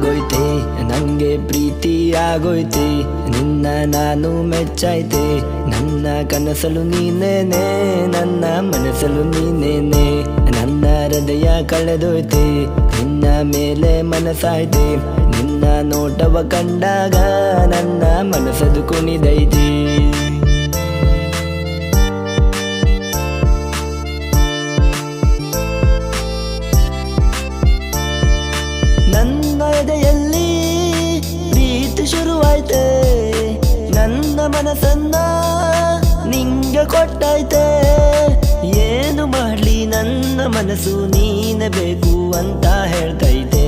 ಆಗೋಯ್ತೆ ನಂಗೆ ಪ್ರೀತಿ ಆಗೋಯ್ತೆ ನಿನ್ನ ನಾನು ಮೆಚ್ಚಾಯ್ತೆ ನನ್ನ ಕನಸಲು ನೀನೇನೆ ನನ್ನ ಮನಸ್ಸಲು ನೀನೇನೆ ನನ್ನ ಹೃದಯ ಕಳೆದೋಯ್ತೆ ನಿನ್ನ ಮೇಲೆ ಮನಸ್ಸಾಯ್ತೆ ನಿನ್ನ ನೋಟವ ಕಂಡಾಗ ನನ್ನ ಮನಸ್ಸದು ಕುಣಿದೈತೆ ನನ್ನ ಎದೆಯಲ್ಲಿ ಪ್ರೀತಿ ಶುರುವಾಯ್ತೆ ನನ್ನ ಮನಸ್ಸನ್ನ ನಿಂಗೆ ಕೊಟ್ಟಾಯ್ತೆ ಏನು ಮಾಡ್ಲಿ ನನ್ನ ಮನಸ್ಸು ನೀನೆ ಬೇಕು ಅಂತ ಹೇಳ್ತೈತೆ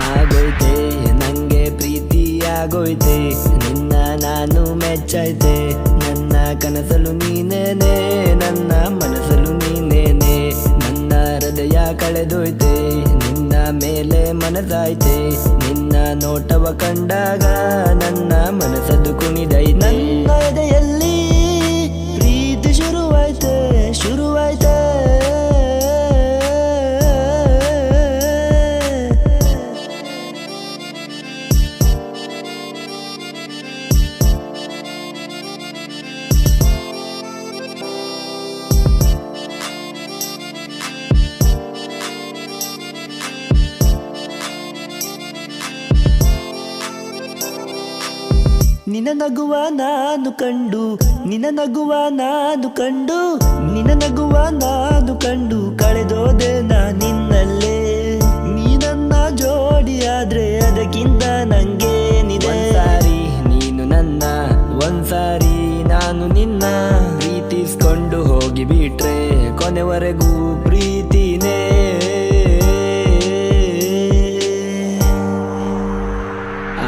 ಆಗೋಯ್ತೆ ನಂಗೆ ಪ್ರೀತಿ ಆಗೋಯ್ತೆ ನಿನ್ನ ನಾನು ಮೆಚ್ಚಾಯ್ತೆ ನನ್ನ ಕನಸಲು ನೀನೇನೆ ನನ್ನ ಮನಸ್ಸಲು ನೀನೇನೆ ನನ್ನ ಹೃದಯ ಕಳೆದೋಯ್ತೆ ನಿನ್ನ ಮೇಲೆ ಮನಸ್ಸಾಯ್ತೆ ನಿನ್ನ ನೋಟವ ಕಂಡಾಗ ನನ್ನ ಮನಸ್ಸದು ಕುಣಿದೈತೆ ನನ್ನ ಎದೆಯಲ್ಲಿ ಪ್ರೀತಿ ಶುರುವಾಯ್ತೆ ಶುರುವಾಯ್ತೆ ನಿನ್ನ ನಗುವ ನಾನು ಕಂಡು ನಿನ್ನ ನಗುವ ನಾನು ಕಂಡು ನಿನ್ನ ನಗುವ ನಾನು ಕಂಡು ಕಳೆದೋದೆ ನಾ ನಿನ್ನಲ್ಲೇ ನೀ ನನ್ನ ಜೋಡಿಯಾದ್ರೆ ಅದಕ್ಕಿಂತ ನಂಗೇನಿದೆ ಒಂದ್ಸಾರಿ ನೀನು ನನ್ನ ಒಂದ್ಸಾರಿ ನಾನು ನಿನ್ನ ಪ್ರೀತಿಸ್ಕೊಂಡು ಹೋಗಿ ಬಿಟ್ರೆ ಕೊನೆವರೆಗೂ ಪ್ರೀತಿನೇ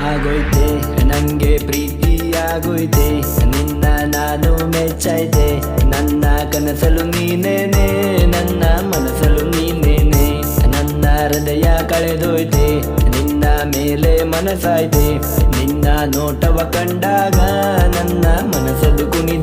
ಆಗೋಯ್ತೆ ನಂಗೆ ಪ್ರೀತಿ ಆಗೋಯ್ತೆ ನಿನ್ನ ನಾನು ಮೆಚ್ಚಾಯ್ತೆ ನನ್ನ ಕನಸಲು ನೀನೇನೆ ನನ್ನ ಮನಸ್ಸಲು ನೀನೇನೆ ನನ್ನ ಹೃದಯ ಕಳೆದೋಯ್ತೆ ನಿನ್ನ ಮೇಲೆ ಮನಸ್ಸಾಯ್ತೆ ನಿನ್ನ ನೋಟವ ಕಂಡಾಗ ನನ್ನ ಮನಸ್ಸದು ಕುಣಿದೈತೆ